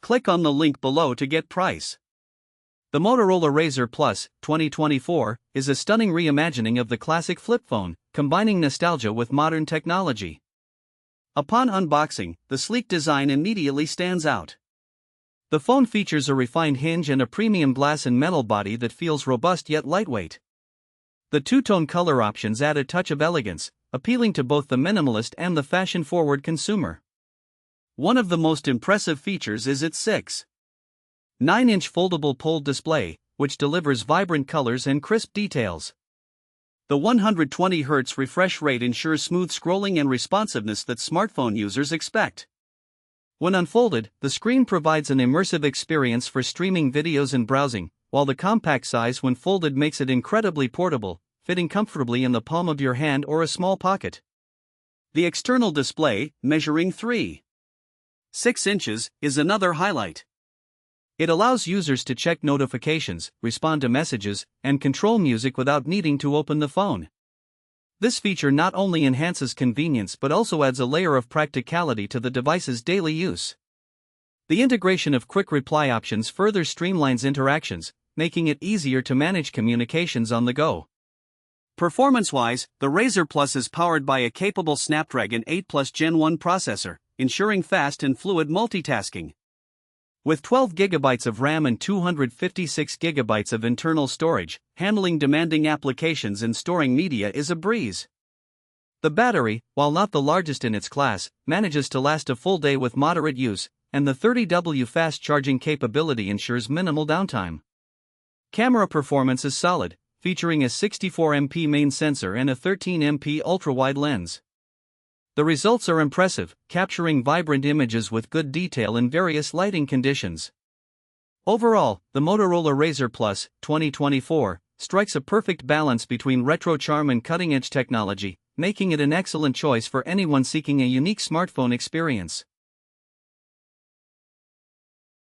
Click on the link below to get price. The Motorola Razr Plus 2024 is a stunning reimagining of the classic flip phone, combining nostalgia with modern technology. Upon unboxing, the sleek design immediately stands out. The phone features a refined hinge and a premium glass and metal body that feels robust yet lightweight. The two-tone color options add a touch of elegance, appealing to both the minimalist and the fashion-forward consumer. One of the most impressive features is its 6.9-inch foldable POLD display, which delivers vibrant colors and crisp details. The 120 Hz refresh rate ensures smooth scrolling and responsiveness that smartphone users expect. When unfolded, the screen provides an immersive experience for streaming videos and browsing, while the compact size when folded makes it incredibly portable, fitting comfortably in the palm of your hand or a small pocket. The external display, measuring 3.6 inches, is another highlight. It allows users to check notifications, respond to messages, and control music without needing to open the phone. This feature not only enhances convenience but also adds a layer of practicality to the device's daily use. The integration of quick reply options further streamlines interactions, making it easier to manage communications on the go. Performance-wise, the Razr Plus is powered by a capable Snapdragon 8 Plus Gen 1 processor, ensuring fast and fluid multitasking. With 12 GB of RAM and 256 GB of internal storage, handling demanding applications and storing media is a breeze. The battery, while not the largest in its class, manages to last a full day with moderate use, and the 30W fast charging capability ensures minimal downtime. Camera performance is solid, featuring a 64MP main sensor and a 13MP ultra-wide lens. The results are impressive, capturing vibrant images with good detail in various lighting conditions. Overall, the Motorola Razr Plus 2024 strikes a perfect balance between retro charm and cutting-edge technology, making it an excellent choice for anyone seeking a unique smartphone experience.